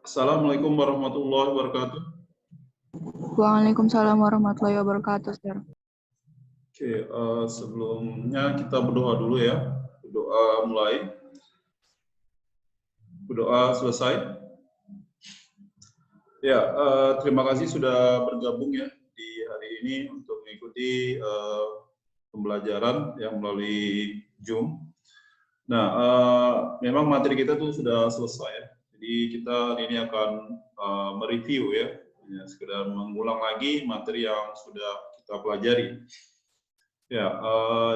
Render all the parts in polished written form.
Assalamualaikum warahmatullahi wabarakatuh. Waalaikumsalam warahmatullahi wabarakatuh, Sir. Oke, sebelumnya kita berdoa dulu ya. Berdoa mulai. Berdoa selesai. Ya, terima kasih sudah bergabung ya di hari ini untuk mengikuti pembelajaran yang melalui Zoom. Nah, memang materi kita tuh sudah selesai ya. Jadi kita hari ini akan mereview ya, sekedar mengulang lagi materi yang sudah kita pelajari. Ya,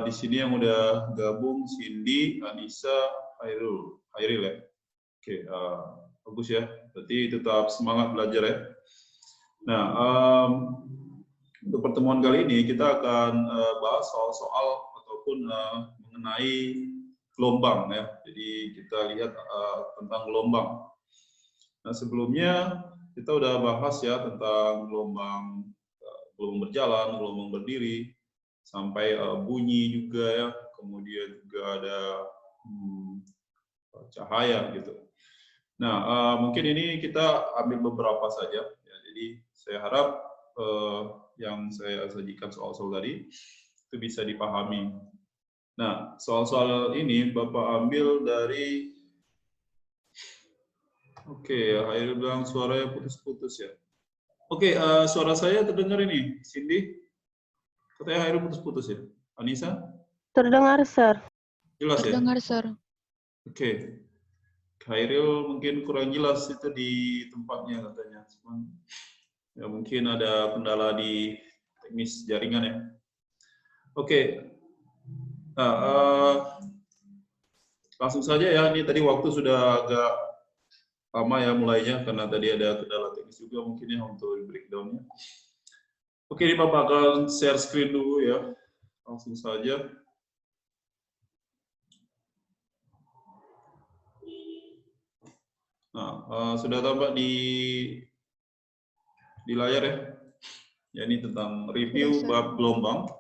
di sini yang udah gabung Cindy, Anissa, Hairil ya. Oke, bagus ya. Berarti tetap semangat belajar ya. Nah, untuk pertemuan kali ini kita akan bahas soal-soal ataupun mengenai gelombang ya. Jadi kita lihat tentang gelombang. Nah, sebelumnya kita udah bahas ya tentang gelombang berjalan, gelombang berdiri, sampai bunyi juga ya, kemudian juga ada cahaya gitu. Nah, mungkin ini kita ambil beberapa saja. Ya, jadi saya harap yang saya sajikan soal-soal tadi itu bisa dipahami. Nah, soal-soal ini Bapak ambil dari, oke, Hairil bilang suaranya putus-putus ya. Oke, suara saya terdengar ini, Cindy. Katanya Hairil putus-putus ya. Anissa? Terdengar, Sir. Jelas ya? Terdengar, Sir. Oke. Hairil mungkin kurang jelas itu di tempatnya katanya. Cuman, ya mungkin ada kendala di teknis jaringan ya. Oke. Nah, langsung saja ya. Ini tadi waktu sudah agak lama ya mulainya karena tadi ada kendala teknis juga mungkin ya untuk breakdown-nya. Oke, ini Bapak akan share screen dulu ya. Langsung saja. Nah, sudah tampak di layar ya. Ya, ini tentang review bab gelombang.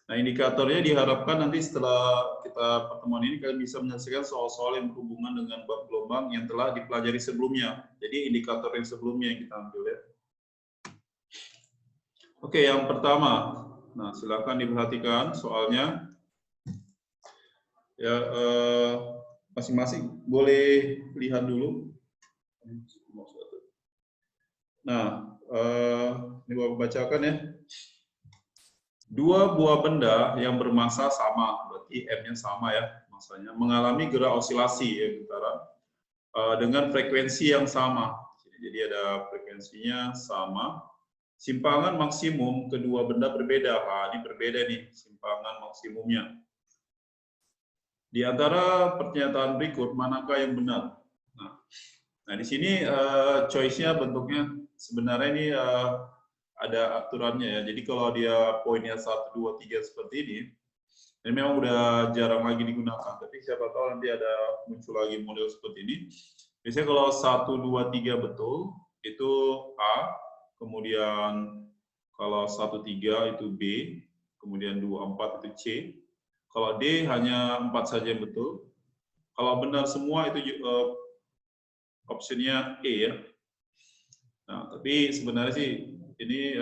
Nah, indikatornya diharapkan nanti setelah kita pertemuan ini kalian bisa menyelesaikan soal-soal yang berhubungan dengan bab gelombang yang telah dipelajari sebelumnya. Jadi indikator yang sebelumnya yang kita ambil ya. Oke, yang pertama. Nah, silakan diperhatikan soalnya. Ya, masing-masing boleh lihat dulu. Nah, ini Bapak bacakan ya. Dua buah benda yang bermassa sama, berarti M-nya sama ya, massanya, mengalami gerak osilasi ya, putaran, dengan frekuensi yang sama. Jadi ada frekuensinya sama. Simpangan maksimum kedua benda berbeda. Nah, ini berbeda nih simpangan maksimumnya. Di antara pernyataan berikut, manakah yang benar? Nah di sini choice-nya bentuknya sebenarnya ini ada aturannya ya. Jadi kalau dia poinnya 1, 2, 3 seperti ini memang udah jarang lagi digunakan. Tapi siapa tahu nanti ada muncul lagi model seperti ini. Biasanya kalau 1, 2, 3 betul, itu A. Kemudian kalau 1, 3 itu B. Kemudian 2, 4 itu C. Kalau D hanya 4 saja yang betul. Kalau benar semua itu optionnya E ya. Nah, tapi sebenarnya sih ini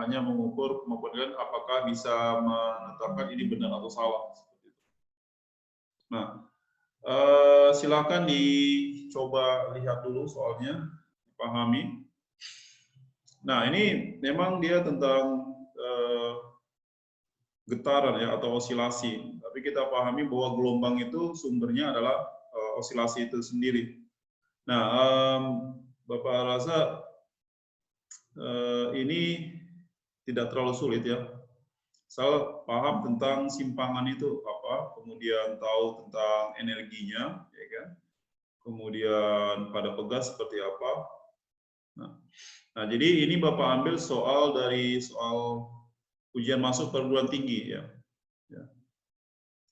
hanya mengukur kemampuan apakah bisa menetapkan ini benar atau salah. Nah, silakan dicoba lihat dulu soalnya, dipahami. Nah, ini memang dia tentang getaran ya atau osilasi. Tapi kita pahami bahwa gelombang itu sumbernya adalah osilasi itu sendiri. Nah, Bapak rasa ini tidak terlalu sulit ya. Asal paham tentang simpangan itu apa, kemudian tahu tentang energinya, ya kan? Kemudian pada pegas seperti apa. Nah, jadi ini Bapak ambil soal dari soal ujian masuk perguruan tinggi ya.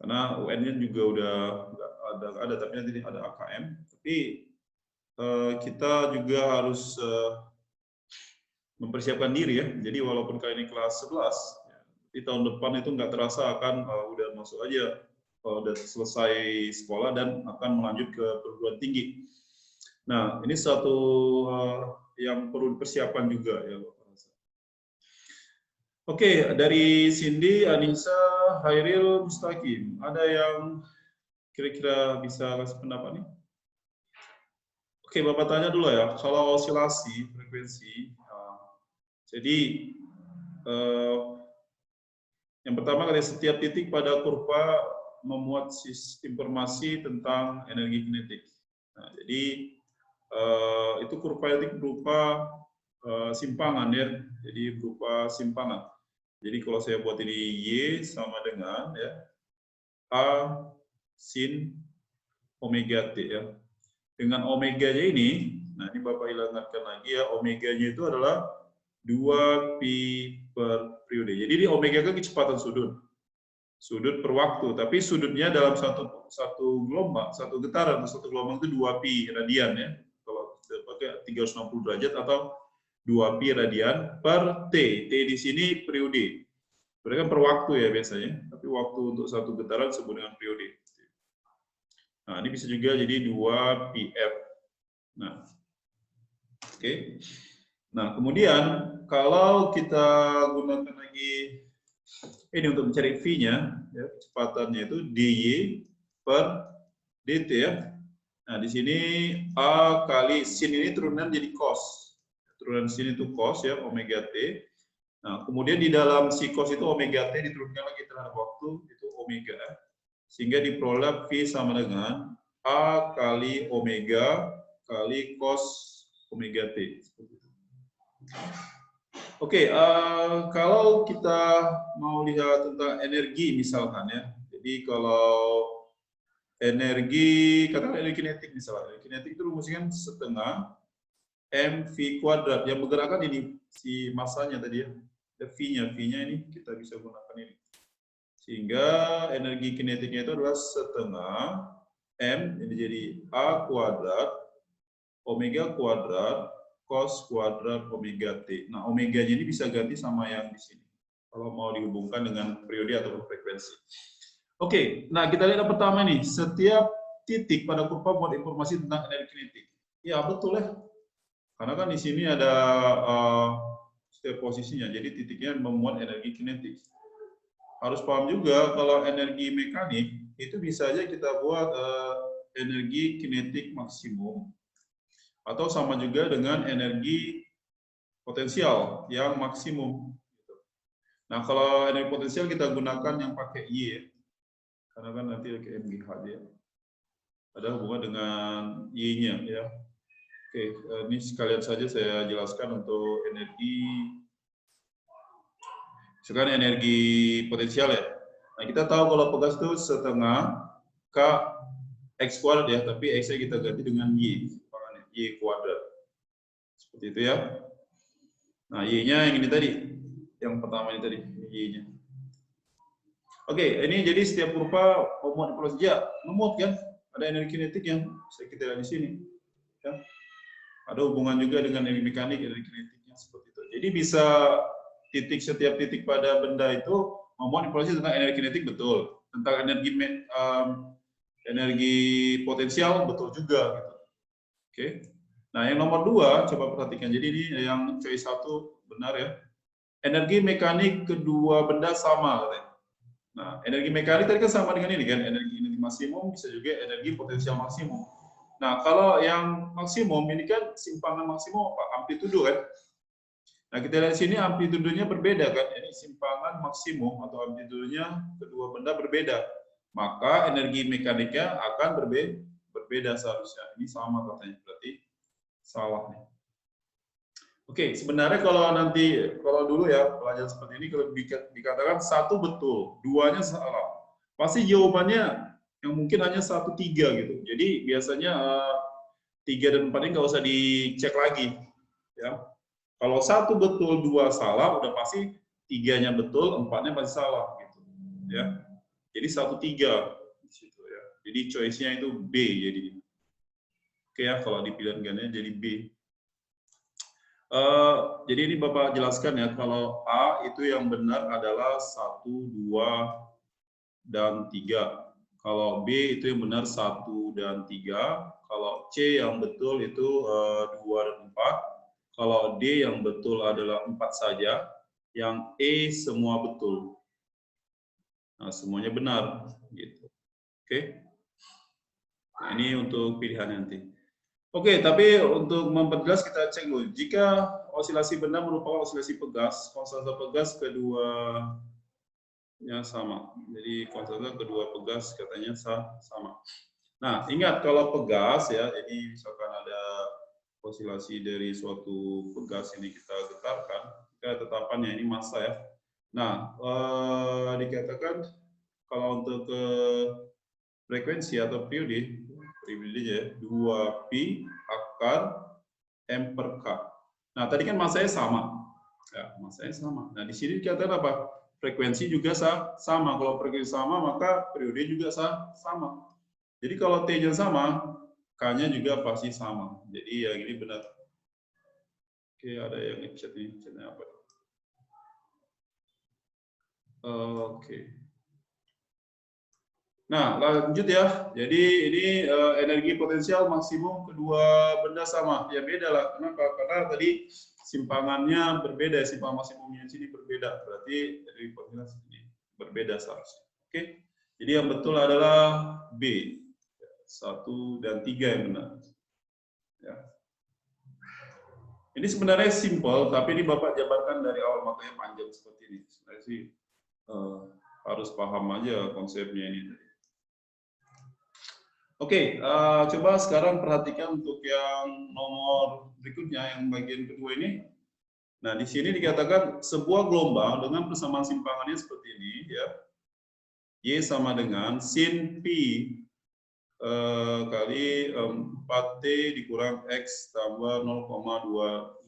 Karena UN-nya juga udah ada tapi nanti ada AKM. Tapi kita juga harus mempersiapkan diri ya. Jadi walaupun kali ini kelas 11, di tahun depan itu nggak terasa akan udah masuk aja, udah selesai sekolah dan akan melanjut ke perguruan tinggi. Nah, ini satu yang perlu persiapan juga ya, Bapak. Oke, dari Cindy, Anissa, Hairil, Mustaqim, ada yang kira-kira bisa kasih pendapat nih? Oke, Bapak tanya dulu ya, kalau osilasi frekuensi, jadi yang pertama kali setiap titik pada kurva memuat informasi tentang energi kinetik. Nah, jadi itu kurva itu berupa simpangan ya, jadi berupa simpangan. Jadi kalau saya buat ini Y sama dengan ya A sin omega T ya. Dengan omeganya ini, nah ini Bapak ingatkan lagi ya, omeganya itu adalah 2 pi per periode. Jadi ini omega kan kecepatan sudut per waktu, tapi sudutnya dalam satu gelombang, satu getaran, satu gelombang itu 2 pi radian ya. Kalau pakai 360 derajat atau 2 pi radian per T. T di sini periode. Berarti kan per waktu ya biasanya, tapi waktu untuk satu getaran disebut dengan periode. Nah, ini bisa juga jadi 2 pf. Nah, oke. Nah, kemudian kalau kita gunakan lagi ini untuk mencari V-nya, ya, kecepatannya itu dy per dt ya. Nah, di sini A kali sin ini turunan jadi cos. Turunan sin itu cos ya, omega t. Nah, kemudian di dalam si cos itu omega t diturunkan lagi terhadap waktu, itu omega. Sehingga diperoleh V sama dengan A kali omega kali cos omega T. Oke, kalau kita mau lihat tentang energi misalkan ya. Jadi kalau energi, katakan energi kinetik misalnya. Energi kinetik itu rumusnya kan setengah mv kuadrat. Yang bergerakkan ini si masanya tadi ya. V-nya ini kita bisa gunakan ini. Sehingga energi kinetiknya itu adalah setengah M, jadi A kuadrat, omega kuadrat, cos kuadrat omega T. Nah, omeganya ini bisa ganti sama yang di sini. Kalau mau dihubungkan dengan periode atau frekuensi. Oke, nah kita lihat yang pertama nih. Setiap titik pada kurva membuat informasi tentang energi kinetik. Ya, betul ya. Karena kan di sini ada setiap posisinya, jadi titiknya memuat energi kinetik. Harus paham juga kalau energi mekanik itu bisa aja kita buat energi kinetik maksimum atau sama juga dengan energi potensial yang maksimum. Nah, kalau energi potensial kita gunakan yang pakai Y, karena kan nanti pakai MGH dia. Ada hubungan dengan Y-nya ya. Oke, ini sekalian saja saya jelaskan untuk energi. Sekarang energi potensial ya. Nah, kita tahu kalau pegas itu setengah K X kuadrat ya, tapi X-nya kita ganti dengan Y, Y kuadrat. Seperti itu ya. Nah, Y-nya yang ini tadi, yang pertama ini tadi, Y-nya. Oke, ini jadi setiap kurva memuat informasi ya, memuat kan? Ada energi kinetik yang bisa kita lihat di sini. Ya. Ada hubungan juga dengan energi mekanik, energi kinetiknya seperti itu. Jadi bisa setiap titik pada benda itu memuat informasi tentang energi kinetik betul, tentang energi potensial betul juga gitu. Oke. Nah, yang nomor 2 coba perhatikan. Jadi ini yang choice 1 benar ya. Energi mekanik kedua benda sama katanya. Nah, energi mekanik tadi kan sama dengan ini kan, energi maksimum bisa juga energi potensial maksimum. Nah, kalau yang maksimum ini kan simpangan maksimum apa? Amplitudo kan. Nah, kita lihat di sini amplitudenya berbeda kan. Ini simpangan maksimum atau amplitudenya kedua benda berbeda. Maka energi mekaniknya akan berbeda seharusnya. Ini sama katanya, berarti salah nih. Oke, sebenarnya kalau dulu ya pelajaran seperti ini kalau dikatakan satu betul, duanya salah. Pasti jawabannya yang mungkin hanya 1, 3 gitu. Jadi biasanya 3 dan 4 ini nggak usah dicek lagi. Ya. Kalau 1 betul, 2 salah, udah pasti 3-nya betul, 4-nya pasti salah gitu. Ya. Jadi 1, 3 di situ ya. Jadi choice-nya itu B jadi. Oke ya, kalau di pilihan ganda jadi B. Jadi ini Bapak jelaskan ya, kalau A itu yang benar adalah 1, 2, dan 3. Kalau B itu yang benar 1 dan 3. Kalau C yang betul itu 2 dan 4. Kalau D yang betul adalah 4 saja. Yang E semua betul. Nah, semuanya benar. Gitu. Oke. Nah, ini untuk pilihan nanti. Oke, tapi untuk memperjelas kita cek dulu. Jika osilasi benda merupakan osilasi pegas, konstanta pegas keduanya sama. Jadi konstanta kedua pegas katanya sama. Nah, ingat kalau pegas ya, jadi misalkan ada osilasi dari suatu pegas ini kita getarkan, kita tetapannya ini massa ya. Nah, dikatakan kalau untuk frekuensi atau periode ya 2pi akar m per k. Nah, tadi kan massanya sama. Ya, massanya sama. Nah, di sini dikatakan apa? Frekuensi juga sama. Kalau frekuensi sama, maka periode juga sama. Jadi kalau T-nya sama, K-nya juga pasti sama. Jadi yang ini benar. Oke, ada yang ngechat nih. Chatnya apa? Oke. Nah, lanjut ya. Jadi ini energi potensial maksimum kedua benda sama. Ya beda lah. Kenapa? Karena tadi simpangannya berbeda. Simpangan maksimumnya di sini berbeda. Berarti energi potensial ini berbeda seharusnya. Oke. Jadi yang betul adalah B. 1 dan 3 yang benar. Ya. Ini sebenarnya simple, tapi ini Bapak jabarkan dari awal, makanya panjang seperti ini. Sebenarnya sih harus paham aja konsepnya ini. Oke, coba sekarang perhatikan untuk yang nomor berikutnya, yang bagian kedua ini. Nah, di sini dikatakan sebuah gelombang dengan persamaan simpangannya seperti ini, ya. Y sama dengan sin pi kali 4T dikurang X tambah 0,25.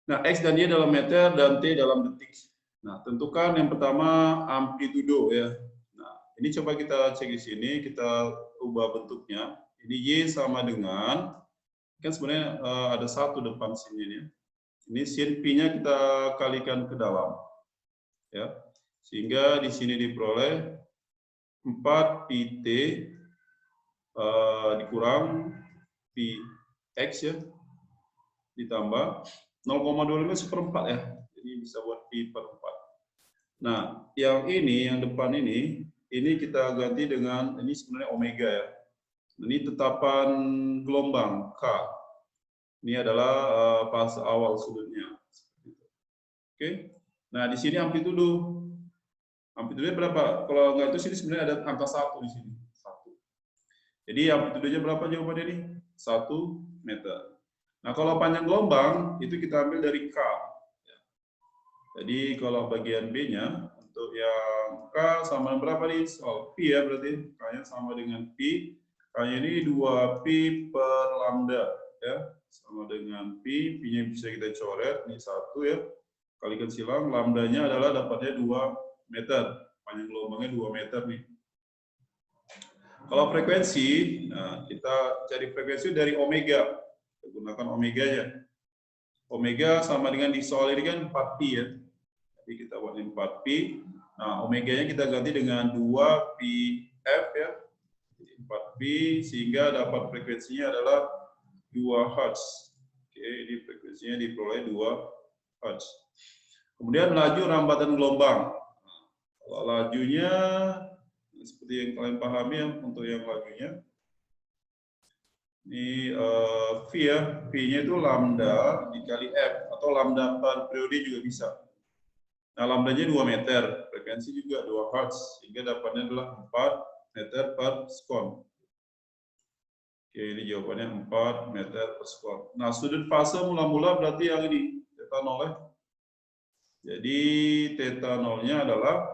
Nah, X dan Y dalam meter dan T dalam detik. Nah, tentukan yang pertama amplitudo ya. Nah, ini coba kita cek di sini, kita ubah bentuknya. Ini Y sama dengan, kan sebenarnya ada satu depan sini ya. Ini sin pi-nya kita kalikan ke dalam. Ya. Sehingga di sini diperoleh 4 pi T dikurang pi X ya, ditambah 0,25 seperempat ya, jadi bisa buat pi per 4. Nah, yang ini, yang depan ini kita ganti dengan, ini sebenarnya omega ya, ini tetapan gelombang K, ini adalah fase awal sudutnya. Oke, nah di sini amplitudo, amplitudonya berapa? Kalau nggak itu sini sebenarnya ada angka 1 di sini. Jadi amplitudonya berapa jawabannya ini? 1 meter. Nah, kalau panjang gelombang itu kita ambil dari K. Jadi kalau bagian B-nya untuk yang K sama berapa nih? Soal pi ya berarti. K-nya sama dengan pi. K-nya ini 2pi per lambda ya. Sama dengan pi, pi-nya bisa kita coret, ini 1 ya. Kalikan silang, lambdanya adalah dapatnya 2 meter. Panjang gelombangnya 2 meter nih. Kalau frekuensi, nah kita cari frekuensi dari omega. Kita gunakan omeganya. Omega sama dengan di soal ini kan 4pi ya. Jadi kita buat 4pi. Nah, omeganya kita ganti dengan 2pi F ya. 4pi sehingga dapat frekuensinya adalah 2 Hz. Oke, ini frekuensinya diperoleh 2 Hz. Kemudian laju rambatan gelombang. Kalau lajunya seperti yang kalian pahami ya, untuk yang lajunya ini V ya, V-nya itu lambda dikali F atau lambda per periode juga bisa. Nah, lambdanya 2 meter, frekuensi juga 2 Hz, sehingga dapatnya adalah 4 meter per sekon. Oke, ini jawabannya 4 meter per sekon. Nah, sudut fase mula-mula berarti yang ini, θ 0 ya. Jadi θ 0-nya adalah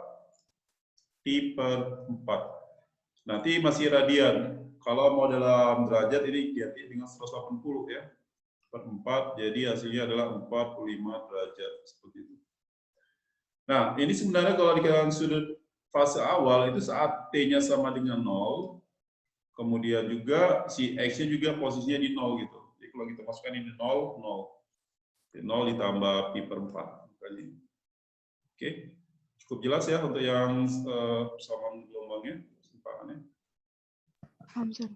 pi per 4. Nanti masih radian. Kalau mau dalam derajat ini ganti dengan 180 ya. Per 4, jadi hasilnya adalah 45 derajat. Seperti itu. Nah, ini sebenarnya kalau dikatakan sudut fase awal itu saat T-nya sama dengan 0, kemudian juga si X-nya juga posisinya di 0 gitu. Jadi kalau kita masukkan ini 0, 0. 0 ditambah pi per 4. Oke. Cukup jelas ya untuk yang persamaan gelombangnya, simpangannya. Paham, Sir.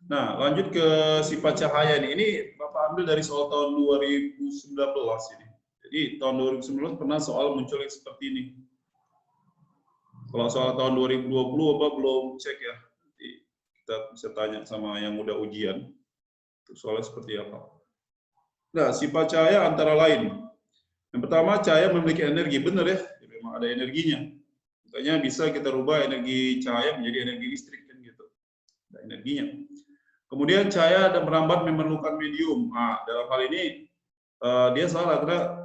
Nah, lanjut ke sifat cahaya nih. Ini Bapak ambil dari soal tahun 2019 ini. Jadi tahun 2019 pernah soal muncul yang seperti ini. Kalau soal tahun 2020 Bapak belum cek ya. Nanti kita bisa tanya sama yang udah ujian. Soalnya seperti apa. Nah, sifat cahaya antara lain. Yang pertama, cahaya memiliki energi. Benar ya, memang ada energinya. Makanya bisa kita rubah energi cahaya menjadi energi listrik kan gitu. Ada energinya. Kemudian cahaya dan merambat memerlukan medium. Nah, dalam hal ini dia salah karena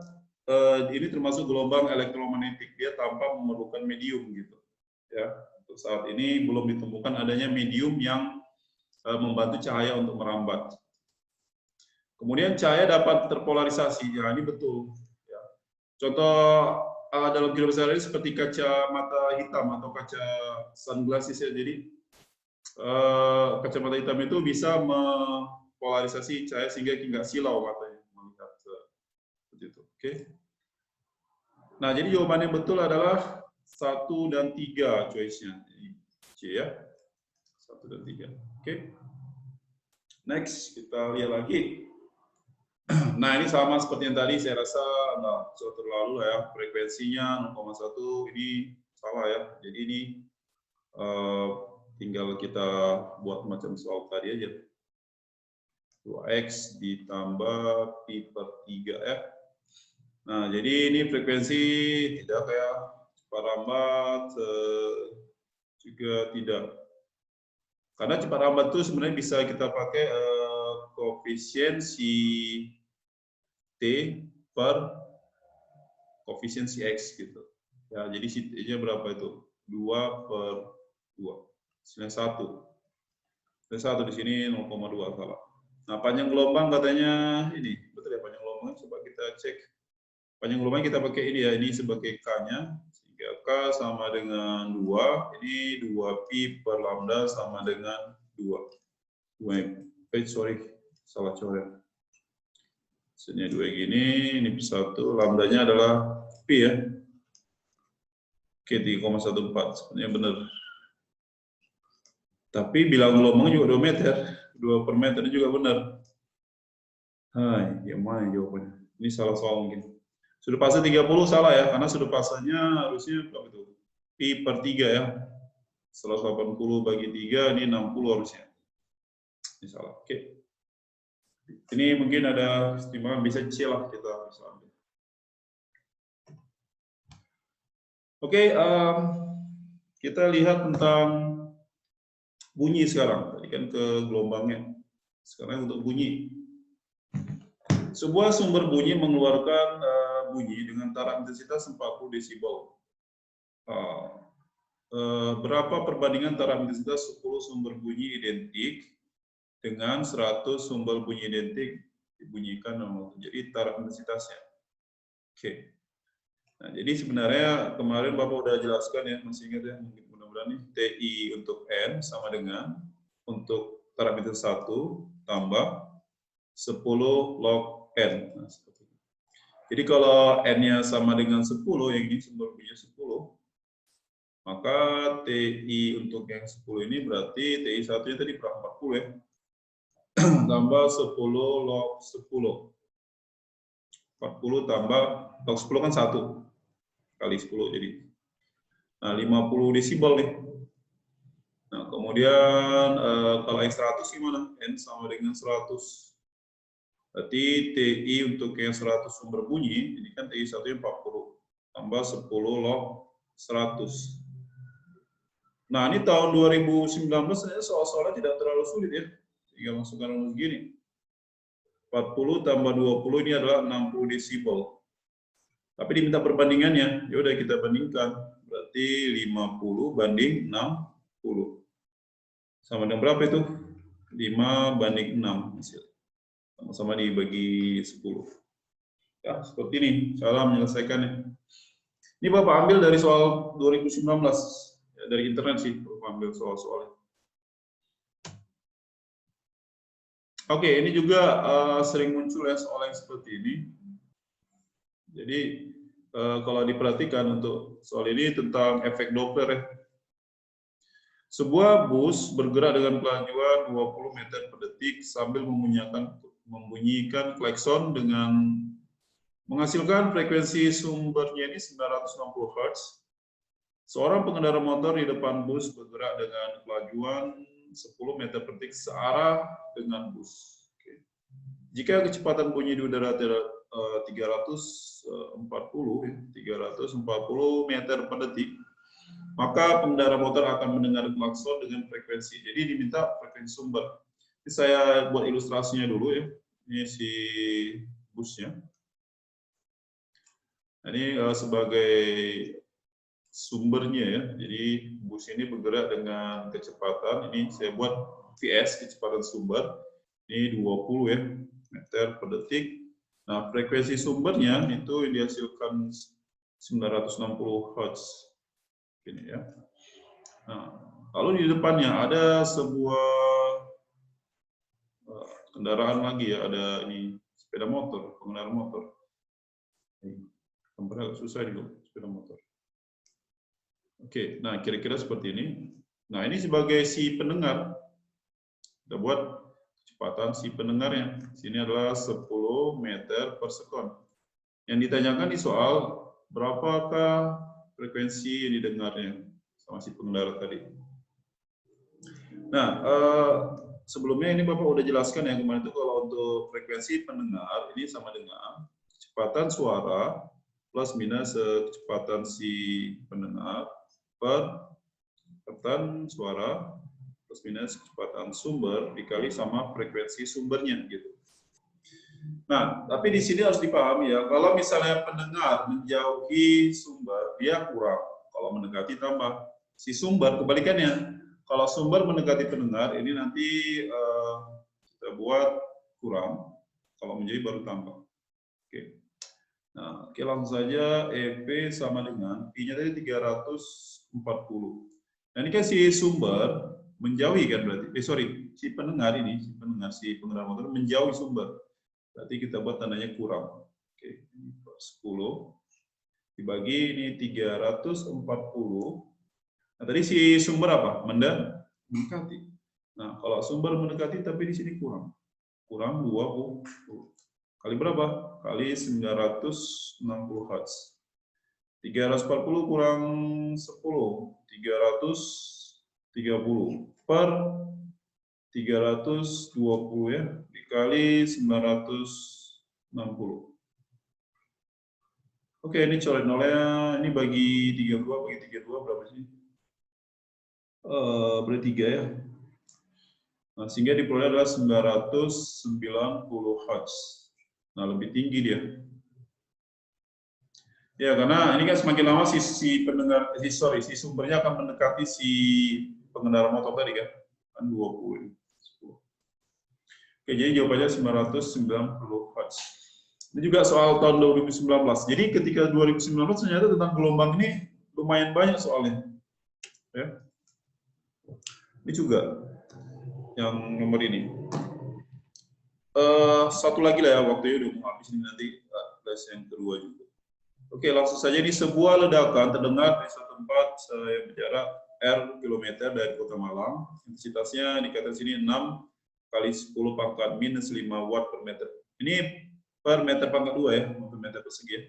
ini termasuk gelombang elektromagnetik. Dia tanpa memerlukan medium gitu. Ya, untuk saat ini belum ditemukan adanya medium yang membantu cahaya untuk merambat. Kemudian cahaya dapat terpolarisasi. Ya, ini betul. Ya. Contoh dalam kehidupan sehari-hari seperti kacamata hitam atau kaca sunglasses ya. Jadi kacamata hitam itu bisa mempolarisasi cahaya sehingga nggak silau matanya melihat seperti itu. Oke. Nah, jadi jawabannya betul adalah 1 dan 3 choice-nya. C ya. 1 dan 3. Oke. Next, kita lihat lagi. Nah, ini sama seperti yang tadi, saya rasa nggak terlalu ya. Frekuensinya 0,1, ini salah ya. Jadi ini tinggal kita buat macam soal tadi aja. 2x ditambah pi per 3 ya. Nah, jadi ini frekuensi tidak kayak cepat lambat juga tidak. Karena cepat lambat itu sebenarnya bisa kita pakai koefisien si T per koefisien si X gitu. Ya, jadi si T-nya berapa itu? 2 per 2. Sini 1. Sini 1 di sini 0,2 salah. Nah, panjang gelombang katanya ini. Betul ya panjang gelombang? Coba kita cek. Panjang gelombang kita pakai ini ya, ini sebagai K-nya. Sehingga K sama dengan 2. Ini 2pi per lambda sama dengan 2. Sorry, salah coret. Sini 2 gini, ini 1. Lambdanya adalah pi ya. Oke, 3,14. Sebenarnya benar. Tapi bilang gelombang juga 2 meter. 2 per meter juga benar. Hai, yang mana jawabannya? Ini salah soal mungkin. Sudut fase 30 salah ya, karena sudut fasenya harusnya berapa itu? Pi per 3 ya. 180 bagi 3, ini 60 harusnya. Ini salah, oke. Ini mungkin ada keistimewaan, bisa C lah kita bisa ambil. Oke, kita lihat tentang bunyi sekarang. Tadi kan ke gelombangnya. Sekarang untuk bunyi. Sebuah sumber bunyi mengeluarkan bunyi dengan taraf intensitas 40 desibel. Berapa perbandingan taraf intensitas 10 sumber bunyi identik dengan 100 sumber bunyi identik dibunyikan nomor. Jadi taraf intensitasnya. Oke. Nah, jadi sebenarnya kemarin Bapak udah jelaskan ya, masih ingat ya, mudah-mudahan nih TI untuk N sama dengan untuk taraf intensitas 1 tambah 10 log N. Nah, seperti itu. Jadi kalau N-nya sama dengan 10, yang ini sumber bunyi 10, maka TI untuk yang 10 ini berarti TI 1-nya tadi berapa? 40 ya. Tambah 10 log 10. 40 tambah log 10 kan 1 kali 10 jadi. Nah, 50 desibel nih. Nah, kemudian kalau yang 100 gimana? N sama dengan 100. Berarti TI untuk yang 100 sumber bunyi, ini kan TI 1-nya 40. Tambah 10 log 100. Nah, ini tahun 2019 saya soal-soalnya tidak terlalu sulit ya. Sehingga masukkan rumus gini. 40 tambah 20 ini adalah 60 desibel. Tapi diminta perbandingannya, yaudah kita bandingkan. Berarti 50 banding 60. Sama dengan berapa itu? 5 banding 6 hasil. Sama-sama dibagi 10. Ya, seperti ini cara menyelesaikannya. Ini Bapak ambil dari soal 2019. Ya, dari internet sih, Bapak ambil soal-soalnya. Oke, ini juga sering muncul ya soal yang seperti ini. Jadi kalau diperhatikan untuk soal ini tentang efek Doppler ya. Sebuah bus bergerak dengan kelajuan 20 meter per detik sambil membunyikan klakson dengan menghasilkan frekuensi sumbernya ini 960 Hz. Seorang pengendara motor di depan bus bergerak dengan kelajuan 10 meter per detik searah dengan bus. Oke. Jika kecepatan bunyi di udara 340 meter per detik, maka pengendara motor akan mendengar klakson dengan frekuensi. Jadi diminta frekuensi sumber. Ini saya buat ilustrasinya dulu ya. Ini si busnya. Ini sebagai sumbernya ya. Jadi bus ini bergerak dengan kecepatan. Ini saya buat VS, kecepatan sumber. Ini 20 ya meter per detik. Nah, frekuensi sumbernya itu dihasilkan 960 Hz. Ini ya. Nah, lalu di depannya ada sebuah kendaraan lagi ya, ada ini sepeda motor, pengendara motor. Gambarnya agak susah ini sepeda motor. Oke, nah kira-kira seperti ini. Nah, ini sebagai si pendengar. Kita buat kecepatan si pendengarnya. Sini adalah 10 meter per sekon. Yang ditanyakan di soal, berapakah frekuensi yang didengarnya sama si pengendara tadi. Nah, sebelumnya ini Bapak udah jelaskan ya kemarin itu kalau untuk frekuensi pendengar ini sama dengan kecepatan suara plus minus kecepatan si pendengar per kecepatan suara plus minus kecepatan sumber dikali sama frekuensi sumbernya gitu. Nah, tapi di sini harus dipahami ya, kalau misalnya pendengar menjauhi sumber, dia kurang. Kalau mendekati tambah. Si sumber kebalikannya. Kalau sumber mendekati pendengar, ini nanti kita buat kurang. Kalau menjauhi baru tambah. Oke. Nah, oke, langsung saja EP sama dengan I-nya tadi 340. Nah, ini kan si sumber menjauhi kan berarti. Si pendengar ini, si pengendara motor menjauhi sumber. Berarti kita buat tandanya kurang. Oke, ini 10 dibagi ini 340. Nah, tadi si sumber apa? Mendekati. Nah, kalau sumber mendekati tapi di sini kurang. Kurang 20. Kali berapa? Kali 960 Hz. 340 kurang 10. 330 per 320 ya, dikali 960. Oke, ini coret nolnya, ini bagi 32 berapa sih? Berarti 3 ya. Nah, sehingga diperoleh adalah 990 Hz. Nah, lebih tinggi dia. Ya, karena ini kan semakin lama si sumbernya akan mendekati si pengendara motor tadi kan 20. Oke, jadi jawabannya 990 Hz. Ini juga soal tahun 2019. Jadi ketika 2019 ternyata tentang gelombang ini lumayan banyak soalnya. Ya. Ini juga yang nomor ini. Satu lagi lah ya, waktunya udah mau habis ini, nanti les yang kedua juga. Oke, langsung saja. Ini sebuah ledakan terdengar di suatu tempat yang berjarak R kilometer dari Kota Malang. Intensitasnya dikatakan sini 6 kali 10 pangkat minus 5 watt per meter. Ini per meter pangkat 2 ya, per meter persegi ya.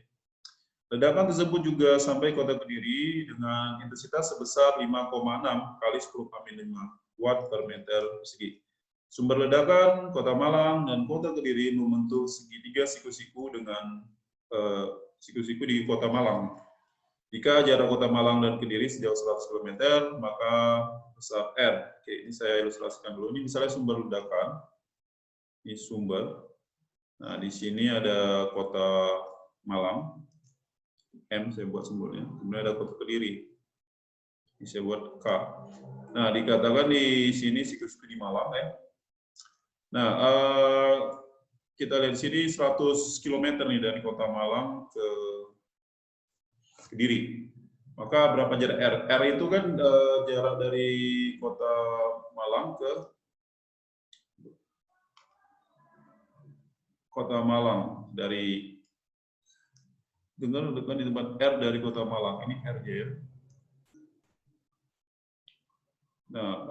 Ledakan tersebut juga sampai Kota Kediri dengan intensitas sebesar 5,6 kali 10 kali 5 watt per meter persegi. Sumber ledakan Kota Malang dan Kota Kediri membentuk segitiga siku-siku dengan siku-siku di Kota Malang. Jika jarak Kota Malang dan Kediri sejauh 100 km, maka besar R. Oke, ini saya ilustrasikan dulu. Ini misalnya sumber ledakan. Ini sumber. Nah, di sini ada Kota Malang. M saya buat simbolnya. Kemudian ada Kota Kediri. Ini saya buat K. Nah, dikatakan di sini siku-siku di Malang ya. Nah, kita lihat di sini 100 km nih dari Kota Malang ke Kediri. Maka berapa jarak R? R itu kan jarak dari Kota Malang ke Kota Malang dari dengan di tempat R dari Kota Malang. Ini R ya. Nah,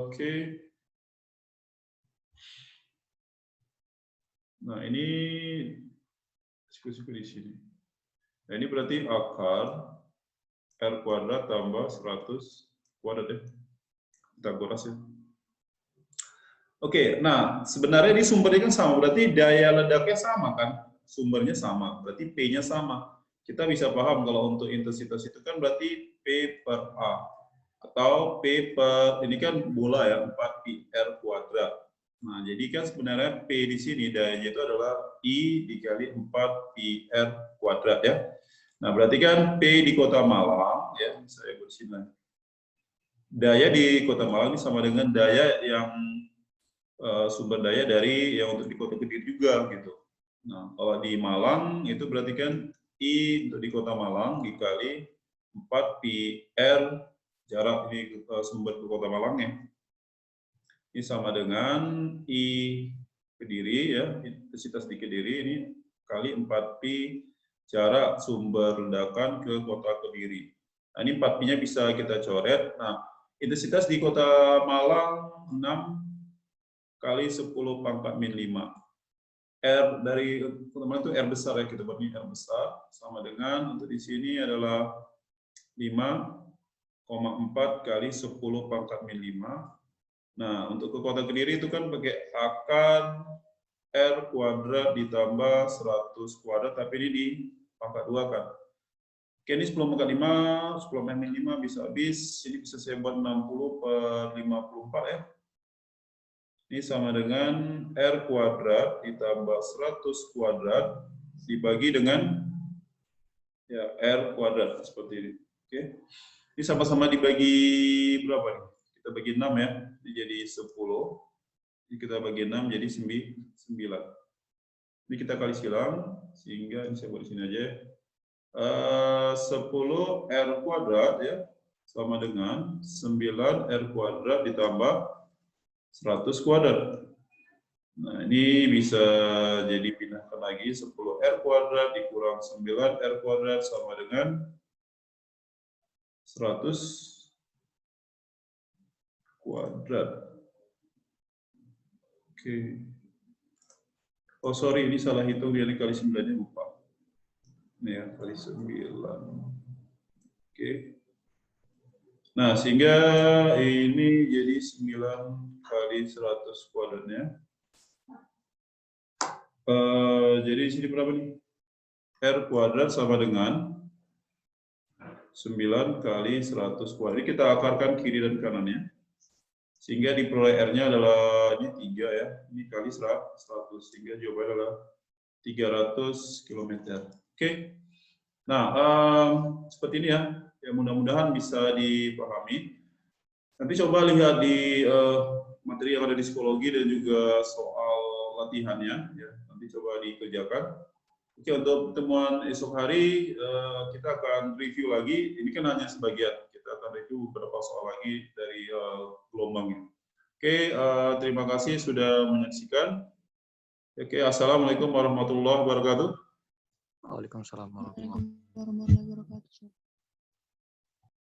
oke. Nah, ini suku-suku di sini. Nah, ini berarti akar R kuadrat tambah 100 kuadrat ya. Kita kuras ya. Oke, nah sebenarnya ini sumbernya kan sama, berarti daya ledaknya sama kan? Sumbernya sama, berarti P-nya sama. Kita bisa paham kalau untuk intensitas itu kan berarti P per A. Atau P per, ini kan bola ya, 4πr kuadrat. Nah, jadi kan sebenarnya P di sini dayanya itu adalah I dikali 4πr kuadrat ya. Nah, berarti kan P di Kota Malang, ya, saya buat sini. Daya di Kota Malang ini sama dengan daya yang sumber daya dari yang untuk di Kota Kediri juga gitu. Nah, kalau di Malang itu berarti kan I untuk di Kota Malang dikali 4πr jarak ini sumber ke Kota Malangnya. Ini sama dengan I Kediri ya, intensitas di Kediri ini kali 4π jarak sumber ledakan ke Kota Kediri. Nah, ini 4π-nya bisa kita coret. Nah, intensitas di Kota Malang 6 kali 10 pangkat min 5. R dari teman-teman itu R besar ya, kita buat ini R besar sama dengan untuk di sini adalah 5,4 kali 10 pangkat min 5. Nah, untuk ke Kota Kediri itu kan pakai akar R kuadrat ditambah 100 kuadrat, tapi ini di pangkat 2 kan. Oke, ini 10 pangkat 5, 10 min 5 bisa habis, ini bisa saya buat 60 per 54 ya. Ini sama dengan R kuadrat ditambah 100 kuadrat dibagi dengan ya, R kuadrat seperti ini. Oke. Ini sama-sama dibagi berapa nih? Kita bagi 6 ya. Ini jadi 10. Ini kita bagi 6 jadi 9. Ini kita kali silang sehingga ini saya buat di sini aja. 10 R kuadrat ya sama dengan 9 R kuadrat ditambah 100 kuadrat. Nah, ini bisa jadi pindahkan lagi 10 R kuadrat dikurang 9 R kuadrat sama dengan 100 kuadrat. Oke. Oh, sorry, ini salah hitung, dia kali 9-nya lupa. Ini ya, kali 9. Oke. Nah, sehingga ini jadi 9 kali 100 kuadratnya. Jadi sini berapa nih? R kuadrat sama dengan 9 kali 100 kuadrat. Ini kita akarkan kiri dan kanannya. Sehingga diperoleh R-nya adalah ini 3 ya. Ini kali 100. Sehingga jawabannya adalah 300 km. Oke. Nah, seperti ini ya. Ya mudah-mudahan bisa dipahami. Nanti coba lihat di materi yang ada di psikologi dan juga soal latihannya. Ya. Nanti coba dikerjakan. Oke, untuk pertemuan esok hari kita akan review lagi. Ini kan hanya sebagian. Kita akan review beberapa soal lagi dari gelombang ini. Oke, terima kasih sudah menyaksikan. Oke, assalamualaikum warahmatullahi wabarakatuh. Waalaikumsalam warahmatullahi wabarakatuh. Warahmatullahi wabarakatuh.